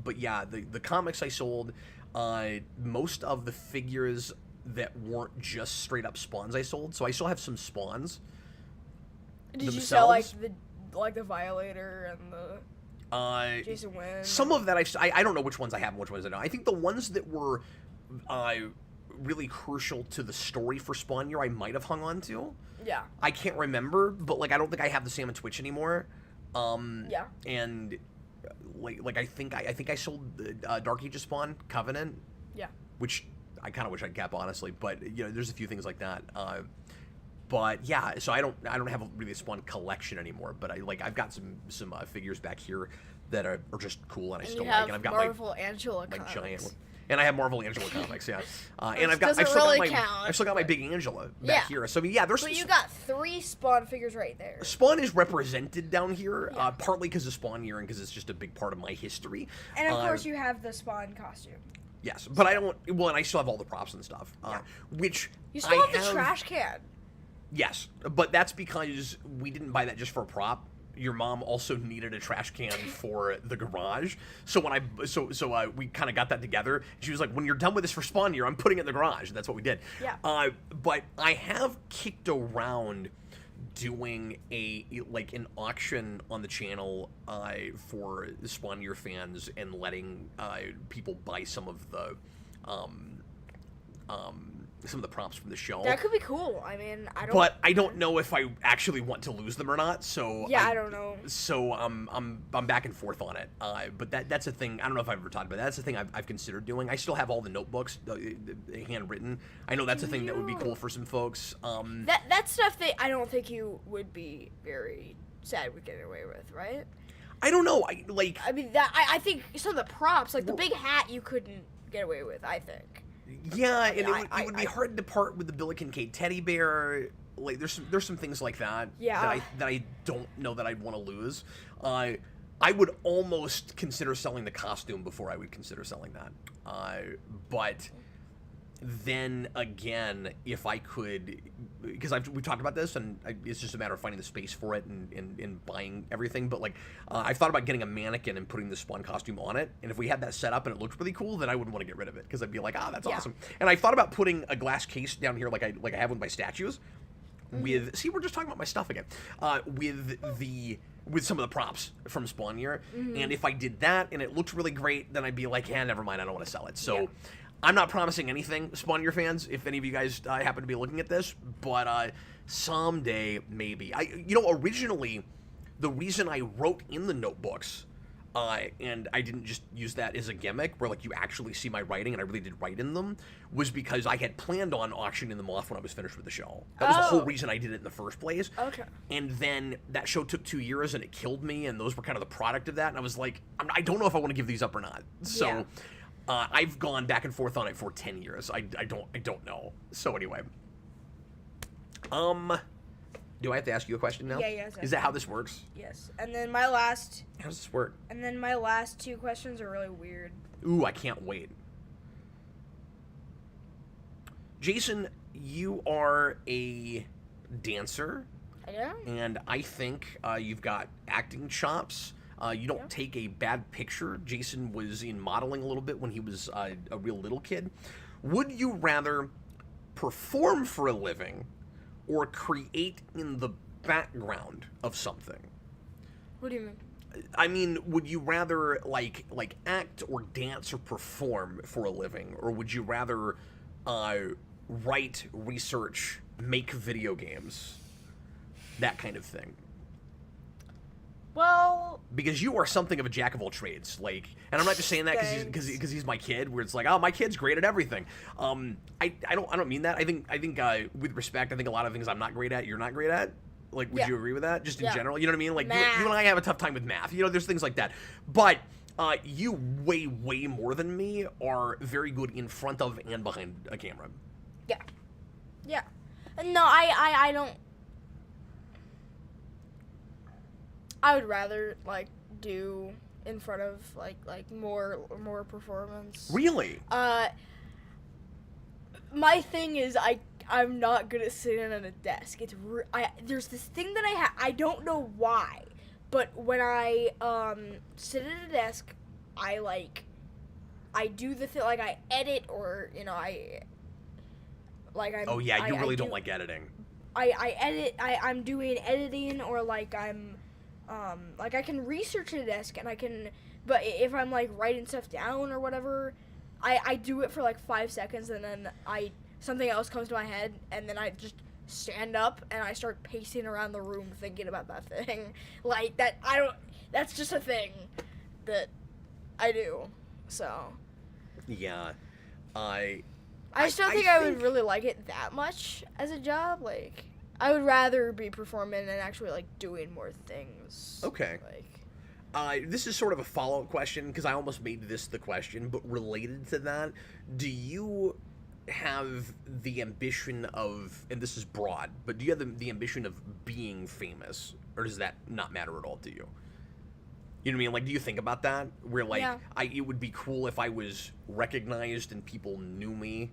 But yeah, the comics I sold, most of the figures that weren't just straight up Spawns I sold. So I still have some Spawns. Did you sell like the Violator and the Jason Wynn? Some of that I don't know which ones I have and which ones I don't. I think the ones that were really crucial to the story for Spawn Year I might have hung on to. Yeah. I can't remember, but like I don't think I have the Sam and Twitch anymore. Yeah. And like I think I sold Dark Ages Spawn Covenant. Yeah. Which I kind of wish I'd kept, honestly, but you know, there's a few things like that. But yeah, so I don't have really a Spawn collection anymore. But I've got some figures back here that are just cool and I still like. And I've got Marvel Angela my comics. Giant. And I have Marvel Angela comics, yeah. And I've still got my big Angela back here. So I mean, yeah, there's. But you got 3 Spawn figures right there. Spawn is represented down here, partly because of Spawn Year and because it's just a big part of my history. And of course, you have the Spawn costume. Yes, but I don't. Well, and I still have all the props and stuff, which you still have the trash can. Yes, but that's because we didn't buy that just for a prop. Your mom also needed a trash can for the garage. So when we kind of got that together. She was like, "When you're done with this for Spawn Year, I'm putting it in the garage." And that's what we did. Yeah. But I have kicked around doing an auction on the channel for Spawn Year fans and letting people buy some of the props from the show. That could be cool. I mean, I don't know if I actually want to lose them or not. So yeah, I don't know. So I'm back and forth on it. But that's a thing. I don't know if I've ever talked about. That's a thing I've considered doing. I still have all the notebooks, the handwritten. I know that's a thing that would be cool for some folks. That's stuff that I don't think you would be very sad with getting away with, right? I don't know. I think some of the props, like the big hat, you couldn't get away with. I think. Yeah, and it would be hard to part with the Billy Kincaid teddy bear. Like, there's some things like that. Yeah. That I don't know that I'd want to lose. I would almost consider selling the costume before I would consider selling that. But then again, if I could, because we talked about this, and it's just a matter of finding the space for it and buying everything. But I've thought about getting a mannequin and putting the Spawn costume on it. And if we had that set up and it looked really cool, then I wouldn't want to get rid of it because I'd be like, that's awesome. And I thought about putting a glass case down here, like I have with my statues. With we're just talking about my stuff again. With some of the props from Spawn Year, and if I did that and it looked really great, then I'd be like, never mind, I don't want to sell it. So. Yeah. I'm not promising anything, Spawn Year fans, if any of you guys happen to be looking at this, but someday, maybe. Originally, the reason I wrote in the notebooks, and I didn't just use that as a gimmick, where you actually see my writing, and I really did write in them, was because I had planned on auctioning them off when I was finished with the show. That was the whole reason I did it in the first place. Okay. And then that show took 2 years, and it killed me, and those were kind of the product of that, and I was like, I don't know if I want to give these up or not. So... Yeah. I've gone back and forth on it for 10 years. I don't know. So anyway. Do I have to ask you a question now? Yeah, yes. Is that how this works? Yes. And then my last... How does this work? And then my last 2 questions are really weird. Ooh, I can't wait. Jason, you are a dancer. I am. And I think you've got acting chops. You don't take a bad picture. Jason was in modeling a little bit when he was a real little kid. Would you rather perform for a living or create in the background of something? What do you mean? I mean, would you rather like act or dance or perform for a living, or would you rather write, research, make video games, that kind of thing? Well, because you are something of a jack of all trades, and I'm not just saying that because he's my kid, where it's like, oh, my kid's great at everything. I don't mean that. I think with respect, I think a lot of things I'm not great at, you're not great at. Would you agree with that? Just in general, you know what I mean? You and I have a tough time with math. There's things like that. But you way more than me are very good in front of and behind a camera. Yeah. Yeah. No, I don't. I would rather do in front of like more performance. Really? My thing is I'm not good at sitting at a desk. There's this thing that I don't know why, but when I sit at a desk, I do the thing, like I edit, or Oh yeah, you really don't like editing. I edit. I'm doing editing, or like I can research at a desk, and I can. But if I'm like writing stuff down or whatever, I do it for like 5 seconds, and then something else comes to my head, and then I just stand up and I start pacing around the room thinking about that thing. Like that, that's just a thing that I do. So. Yeah, I just don't think I would really like it that much as a job. Like, I would rather be performing and actually like doing more things. Okay. This is sort of a follow-up question, because I almost made this the question, but related to that, do you have the ambition of, and this is broad, but do you have the ambition of being famous, or does that not matter at all to you? You know what I mean? Like, do you think about that? Where, like, yeah. It would be cool if I was recognized and people knew me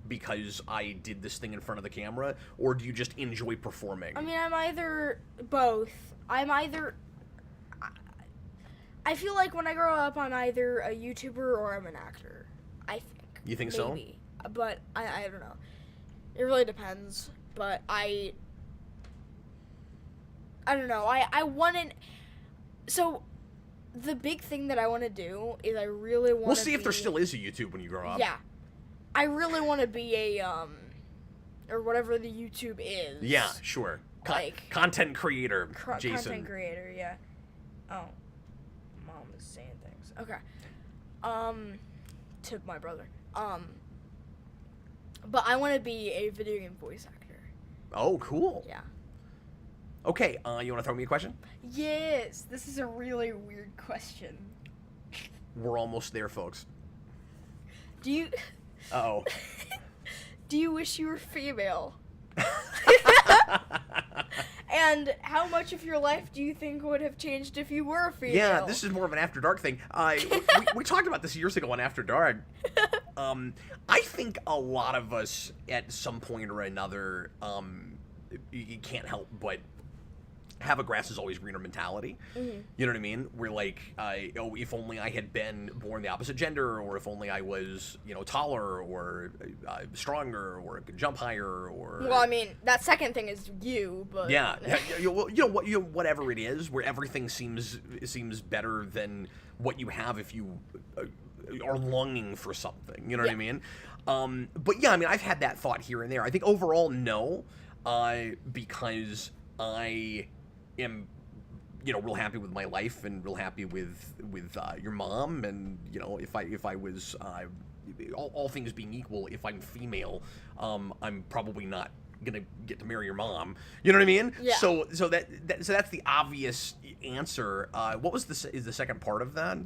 because I did this thing in front of the camera? Or do you just enjoy performing? I mean, I'm either both. I feel like when I grow up, I'm either a YouTuber or I'm an actor. I think. You think maybe. But I don't know. It really depends. But I don't know. I want to... So... The big thing that I want to do is I really want to We'll see if there still is a YouTube when you grow up. Yeah. I really want to be a, or whatever the YouTube is. Yeah, sure. Content creator, Jayson. Content creator, yeah. Oh. Mom is saying things. Okay. To my brother. But I want to be a video game voice actor. Oh, cool. Yeah. Okay, you want to throw me a question? Yes, this is a really weird question. We're almost there, folks. Do you... Uh-oh. Do you wish you were female? And how much of your life do you think would have changed if you were a female? Yeah, this is more of an After Dark thing. We talked about this years ago on After Dark. I think a lot of us, at some point or another, you can't help but have a grass is always greener mentality. Mm-hmm. You know what I mean? Where like, if only I had been born the opposite gender, or if only I was, taller or stronger, or could jump higher, or. Well, I mean, that second thing is you, but. Yeah, whatever it is, where everything seems better than what you have if you are longing for something. You know what I mean? But yeah, I mean, I've had that thought here and there. I think overall, no, because I am, real happy with my life and real happy with your mom, and if I was all things being equal, if I'm female, I'm probably not gonna get to marry your mom. You know what I mean? Yeah. So that's the obvious answer. What was is the second part of that?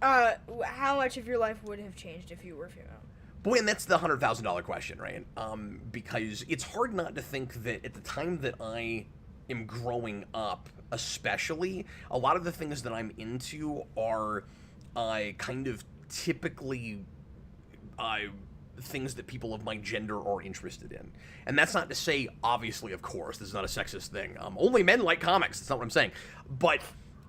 How much of your life would have changed if you were female? Boy, and that's the $100,000 question, right? Because it's hard not to think that at the time that I am growing up, especially, a lot of the things that I'm into are kind of typically things that people of my gender are interested in. And that's not to say, obviously, of course, this is not a sexist thing. Only men like comics. That's not what I'm saying. But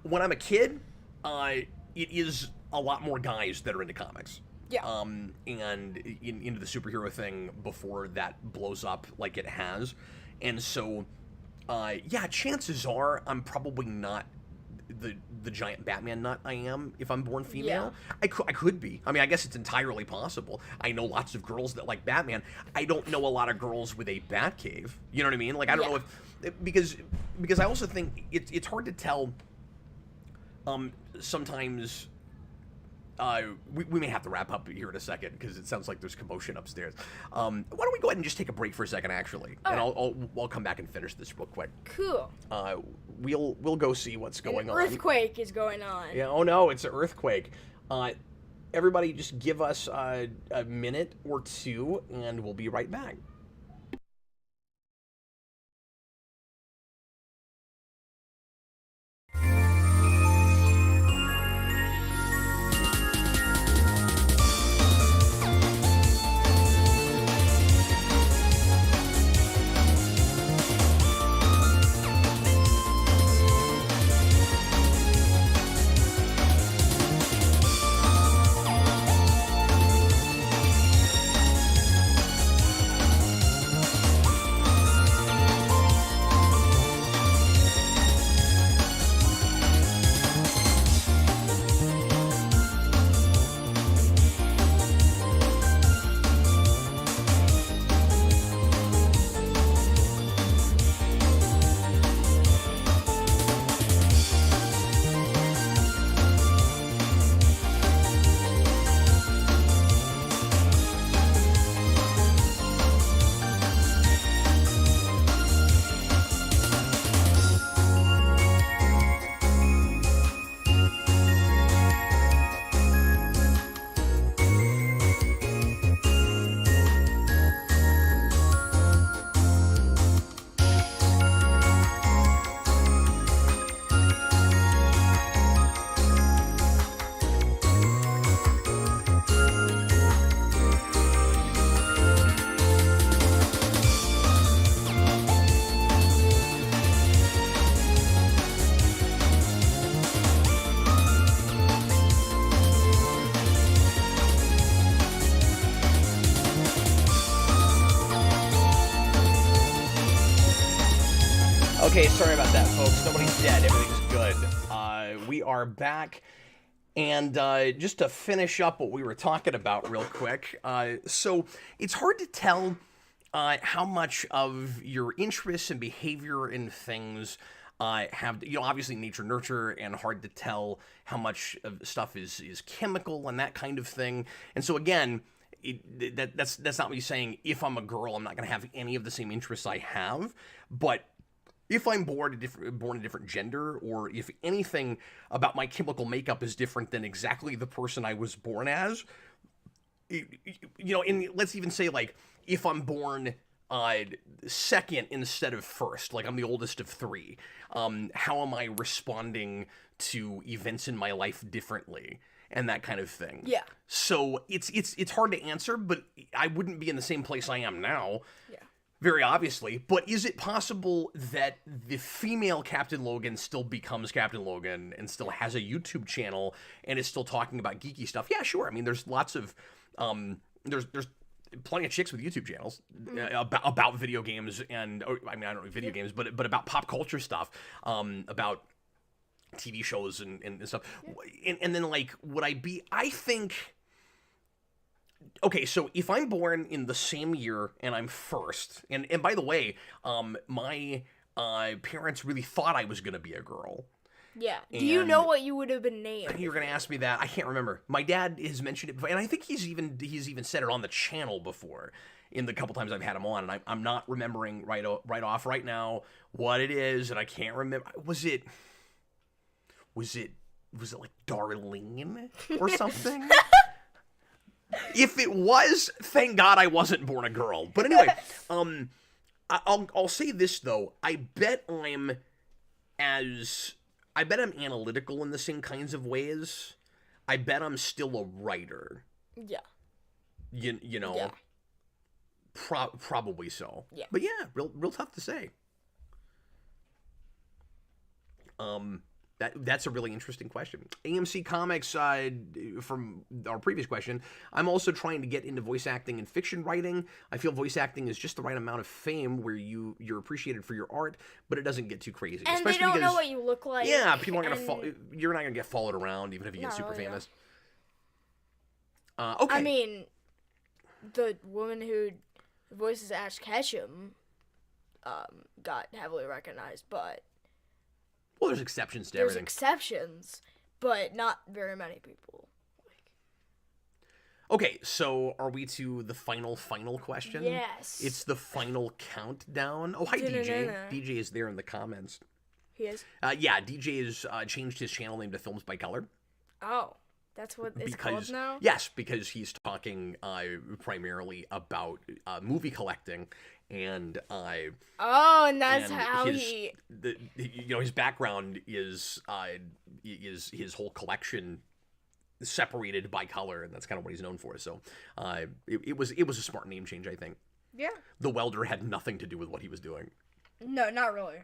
when I'm a kid, it is a lot more guys that are into comics. Yeah. And into the superhero thing before that blows up like it has. And so, yeah, chances are I'm probably not the giant Batman nut I am if I'm born female. Yeah. I could be. I mean, I guess it's entirely possible. I know lots of girls that like Batman. I don't know a lot of girls with a Batcave. You know what I mean? Like, I don't know if... Because I also think it's hard to tell sometimes... we may have to wrap up here in a second because it sounds like there's commotion upstairs. Why don't we go ahead and just take a break for a second, actually, and I'll come back and finish this real quick. Cool. We'll go see what's going on. Earthquake is going on. Yeah. Oh no, it's an earthquake. Everybody, just give us a minute or two, and we'll be right back. Okay, sorry about that, folks. Nobody's dead. Everything's good. We are back. And just to finish up what we were talking about real quick, so it's hard to tell how much of your interests and behavior in things have, obviously nature nurture, and hard to tell how much of stuff is chemical and that kind of thing. And so again, that's not me saying if I'm a girl, I'm not going to have any of the same interests I have, but if I'm born a different gender, or if anything about my chemical makeup is different than exactly the person I was born as, and let's even say, like, if I'm born second instead of first, like I'm the oldest of three, how am I responding to events in my life differently? And that kind of thing. Yeah. So it's hard to answer, but I wouldn't be in the same place I am now. Yeah. Very obviously. But is it possible that the female Captain Logan still becomes Captain Logan and still has a YouTube channel and is still talking about geeky stuff? Yeah, sure. I mean, there's lots of there's plenty of chicks with YouTube channels about video games, and I don't know video games, but about pop culture stuff, about TV shows and stuff. And then, like, would I be, I think, okay, so if I'm born in the same year and I'm first, and by the way, my parents really thought I was going to be a girl. Yeah. Do you know what you would have been named? You're going to ask me that. I can't remember. My dad has mentioned it before, and I think he's even said it on the channel before in the couple times I've had him on, and I'm not remembering right off right now what it is, and I can't remember. Was it like Darlene or something? If it was, thank God I wasn't born a girl. But anyway, I'll say this though. I bet I'm analytical in the same kinds of ways. I bet I'm still a writer. Yeah. You know. Yeah. Probably so. Yeah. But yeah, real tough to say. That's a really interesting question. AMC Comics, from our previous question, I'm also trying to get into voice acting and fiction writing. I feel voice acting is just the right amount of fame where you're appreciated for your art, but it doesn't get too crazy. And especially they don't because, know what you look like. Yeah, people aren't gonna you're not gonna get followed around even if you get super famous. Okay. I mean, the woman who voices Ash Ketchum got heavily recognized, but well, there's exceptions to everything. There's exceptions, but not very many people. Okay, so are we to the final question? Yes. It's the final countdown. Oh, hi, DJ. DJ is there in the comments. He is? Yeah, DJ has changed his channel name to Films by Color. Oh, that's what it's called now? Yes, because he's talking primarily about movie collecting. And and that's and how his background is his whole collection separated by color, and that's kind of what he's known for. So it was a smart name change, I think. Yeah. The welder had nothing to do with what he was doing. No, not really.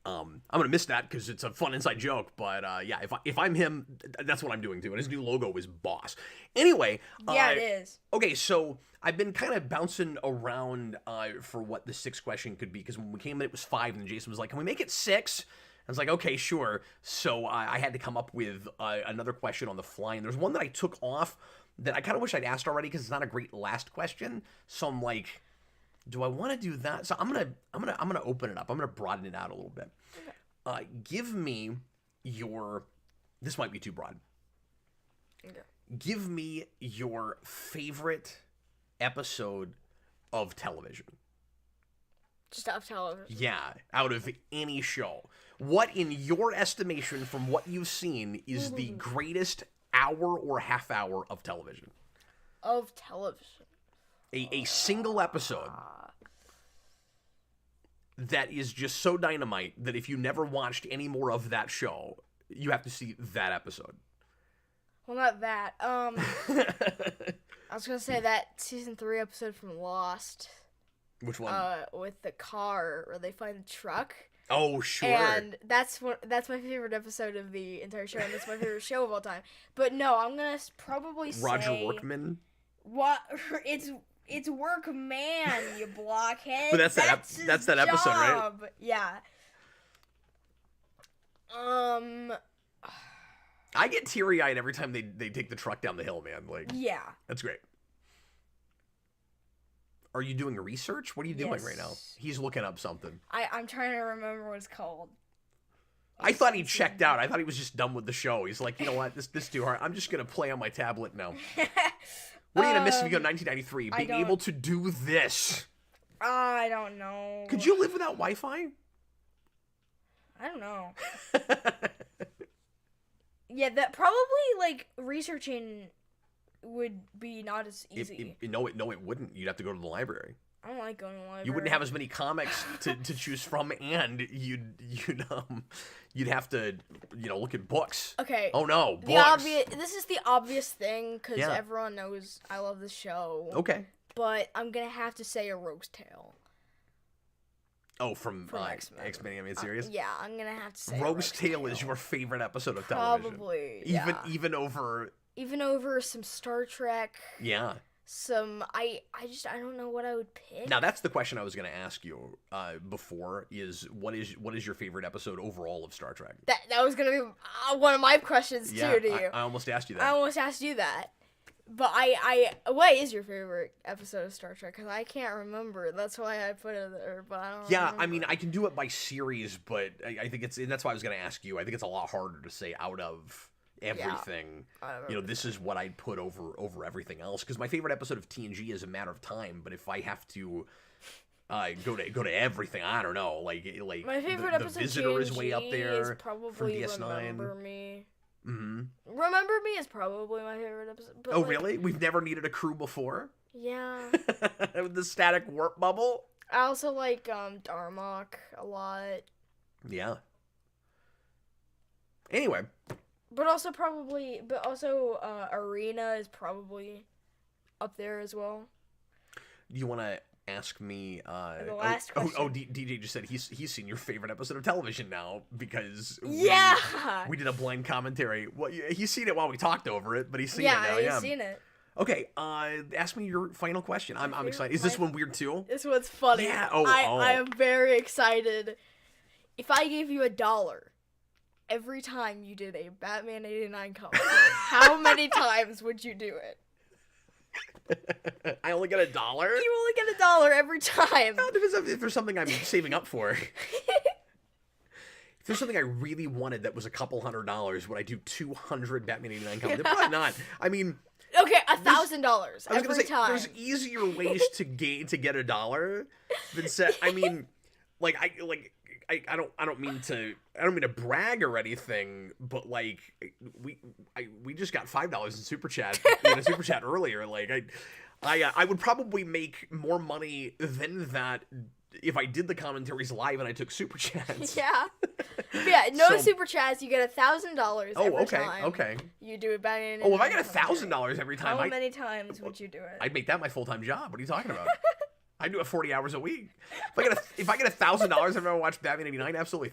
I'm gonna miss that because it's a fun inside joke, but yeah, if I'm him, that's what I'm doing too. And his new logo is boss. Anyway, yeah, it is. Okay, so I've been kind of bouncing around for what the sixth question could be, because when we came in it was 5, and Jayson was like, "Can we make it 6?" I was like, "Okay, sure." So I had to come up with another question on the fly, and there's one that I took off that I kind of wish I'd asked already because it's not a great last question. So I'm like, do I want to do that? So I'm gonna open it up. I'm gonna broaden it out a little bit. Okay. Give me your. This might be too broad. Okay. Give me your favorite episode of television. Just of television. Yeah, out of any show. What, in your estimation, from what you've seen, is the greatest hour or half hour of television? Of television. A single episode that is just so dynamite that if you never watched any more of that show, you have to see that episode. Well, not that. I was gonna say that season 3 episode from Lost. Which one? With the car where they find the truck. Oh, sure. And that's my favorite episode of the entire show, and that's my favorite show of all time. But no, I'm gonna probably say Roger Workman. What? It's It's Workman, you blockhead. But that's that episode, right? Yeah. I get teary-eyed every time they take the truck down the hill, man. Like, yeah. That's great. Are you doing research? What are you doing right now? He's looking up something. I'm trying to remember what it's called. I thought he checked out. I thought he was just done with the show. He's like, you know what? This is too hard. I'm just going to play on my tablet now. What are you going to miss if you go 1993? Being able to do this. I don't know. Could you live without Wi-Fi? I don't know. Yeah, that probably, like, researching would be not as easy. No, it wouldn't. You'd have to go to the library. I don't like going to the library. You wouldn't have as many comics to choose from, and you'd have to, look at books. Okay. Oh no, books. This is the obvious thing, because everyone knows I love the show. Okay. But I'm gonna have to say a Rogue's Tale. Oh, from X-Men animated series? Yeah, I'm gonna have to say Rogue's Tale is your favorite episode of television. Probably, Even over... Even over some Star Trek. Yeah. Some... I don't know what I would pick. Now, that's the question I was gonna ask you before, is what is your favorite episode overall of Star Trek? That was gonna be one of my questions, too, to you. I almost asked you that. I almost asked you that. But what is your favorite episode of Star Trek? Because I can't remember. That's why I put it there, but I don't remember. I mean, I can do it by series, but I think and that's why I was going to ask you. I think it's a lot harder to say out of everything. This is what I'd put over everything else. Because my favorite episode of TNG is A Matter of Time, but if I have to go to everything, I don't know. Like my favorite episode The Visitor is TNG way up there. Is probably DS9. Remember Me. Mm-hmm. Remember Me is probably my favorite episode. But really? We've never needed a crew before? Yeah. With the static warp bubble? I also like Darmok a lot. Yeah. Anyway. But also Arena is probably up there as well. You want to ask me the last question. DJ just said he's seen your favorite episode of television now because we did a blind commentary. Well, he's seen it while we talked over it, but he's seen it now. Yeah, he's seen it. Okay, ask me your final question. I'm excited. Is this one weird too? This one's funny. Yeah. I am very excited. If I gave you $1 every time you did a Batman 89 comic, how many times would you do it? I only get $1? You only get $1 every time. No, if there's something I'm saving up for. If there's something I really wanted that was a couple $100, would I do 200 Batman 89 comics? Probably not. I mean... Okay, $1,000 every time. There's easier ways to get $1 than set. I mean, I don't mean to brag or anything, but like we just got $5 in super chat earlier. Like I would probably make more money than that if I did the commentaries live and I took super chats. Yeah. Super chats. You get $1,000 every time. Okay. You do it back. Oh, if I get $1,000 every time, how many times would you do it? I'd make that my full-time job. What are you talking about? I do it 40 hours a week. If I get $1,000 every time I watch Batman 89, absolutely.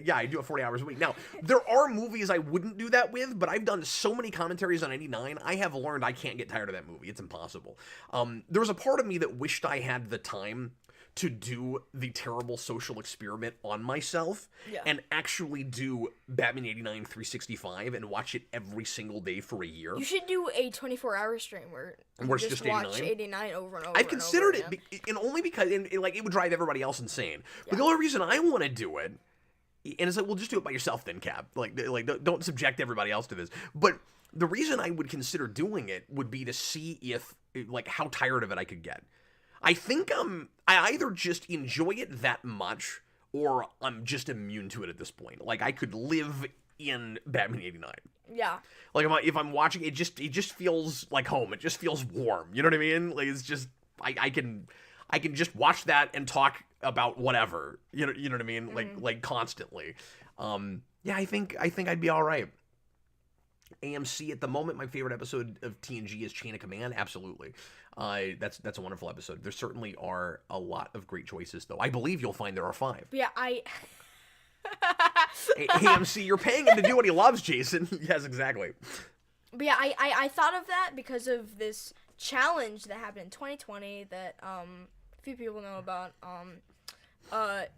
Yeah, I do it 40 hours a week. Now, there are movies I wouldn't do that with, but I've done so many commentaries on 89, I have learned I can't get tired of that movie. It's impossible. There was a part of me that wished I had the time to do the terrible social experiment on myself and actually do Batman 89 365 and watch it every single day for a year. You should do a 24-hour stream where you just watch 89 over and over. I've considered it, and only because it would drive everybody else insane. But the only reason I want to do it, and it's like, well, just do it by yourself then, Cap. Like don't subject everybody else to this. But the reason I would consider doing it would be to see if, how tired of it I could get. I think I either just enjoy it that much or I'm just immune to it at this point. Like, I could live in Batman 89. Yeah. Like, if I'm watching it, it just feels like home. It just feels warm. You know what I mean? Like, it's just I can just watch that and talk about whatever. You know what I mean? Mm-hmm. Like constantly. I think I'd be all right. AMC at the moment, my favorite episode of TNG is Chain of Command. Absolutely. That's a wonderful episode. There certainly are a lot of great choices, though. I believe you'll find there are 5. Yeah, AMC, you're paying him to do what he loves, Jason. Yes, exactly. But yeah, I thought of that because of this challenge that happened in 2020 that few people know about.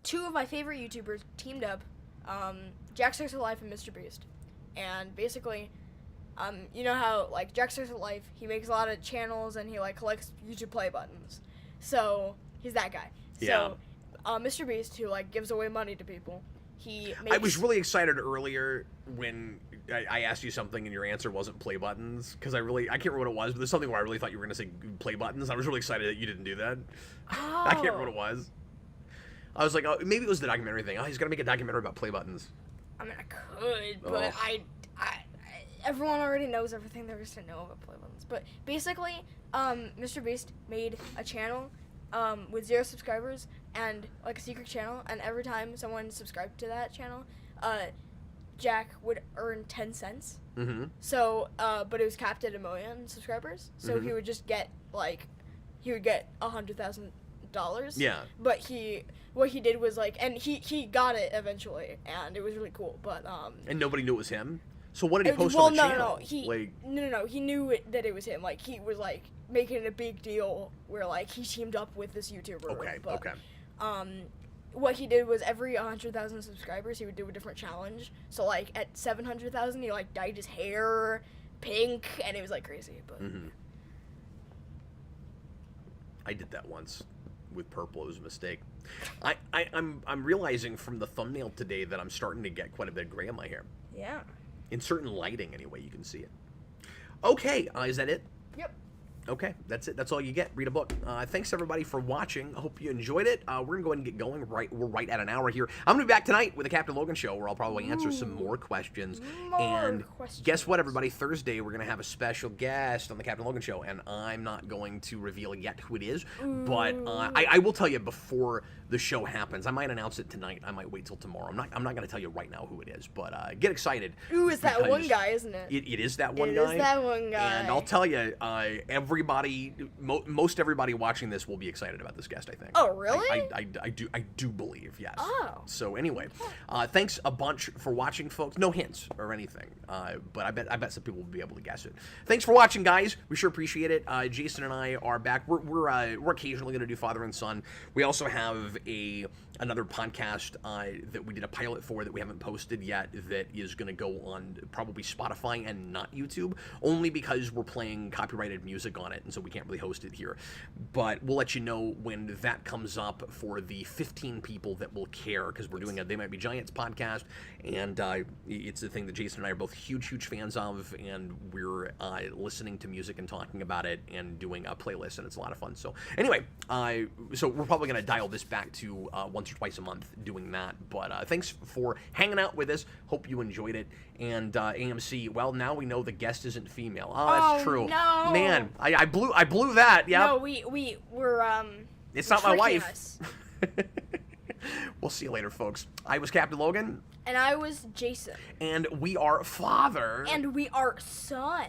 Two of my favorite YouTubers teamed up, Jack Six of Life and Mr. Beast, and basically, you know how like Jack Six of Life, he makes a lot of channels and he like collects YouTube play buttons, so he's that guy. Yeah. So, Mr. Beast, who like gives away money to people, he makes... I was really excited earlier when I asked you something and your answer wasn't play buttons, because I can't remember what it was, but there's something where I really thought you were going to say play buttons. I was really excited that you didn't do that. Oh. I can't remember what it was. I was like, oh, maybe it was the documentary thing. Oh, he's going to make a documentary about play buttons. I mean, I could, but Oh. everyone already knows everything there is to know about play buttons. But basically, Mr. Beast made a channel with 0 subscribers and like a secret channel, and every time someone subscribed to that channel, Jack would earn 10 cents. Mm-hmm. So, but it was capped at 1 million subscribers, so he would just get he would get $100,000. Yeah. But what he did was like, and he got it eventually, and it was really cool. But And nobody knew it was him? So what did he post well, on the no, channel? No, he knew that it was him. Like, he was like making a big deal where like he teamed up with this YouTuber. Okay, but, okay. What he did was every 100,000 subscribers, he would do a different challenge. So like at 700,000, he like dyed his hair pink, and it was like crazy. But I did that once with purple. It was a mistake. I'm realizing from the thumbnail today that I'm starting to get quite a bit of gray in my hair. yeah. In certain lighting, anyway, you can see it. Okay, is that it? Yep. Okay, that's it. That's all you get. Read a book. Thanks, everybody, for watching. I hope you enjoyed it. We're going to go ahead and get going. We're right at an hour here. I'm going to be back tonight with the Captain Logan Show, where I'll probably answer some more questions. Guess what, everybody? Thursday, we're going to have a special guest on the Captain Logan Show, and I'm not going to reveal yet who it is, but I will tell you before the show happens. I might announce it tonight. I might wait till tomorrow. I'm not going to tell you right now who it is, but get excited. Ooh, it's that one guy, isn't it? It is that one guy. It is that one guy. And I'll tell you, most everybody watching this will be excited about this guest, I think. Oh, really? I do believe, yes. Oh. So anyway, thanks a bunch for watching, folks. No hints or anything, but I bet some people will be able to guess it. Thanks for watching, guys. We sure appreciate it. Jason and I are back. We're occasionally going to do Father and Son. We also have another podcast that we did a pilot for that we haven't posted yet, that is going to go on probably Spotify and not YouTube, only because we're playing copyrighted music on it, and so we can't really host it here. But we'll let you know when that comes up for the 15 people that will care, because we're doing a They Might Be Giants podcast, and it's a thing that Jason and I are both huge fans of, and we're listening to music and talking about it and doing a playlist, and it's a lot of fun. So anyway, so we're probably going to dial this back to once or twice a month doing that. But thanks for hanging out with us. Hope you enjoyed it. And AMC, well, now we know the guest isn't female. Oh, that's true. No. Man, I blew that. Yeah. No, we're It's not my wife. us. We'll see you later, folks. I was Captain Logan. And I was Jason. And we are Father. And we are Son.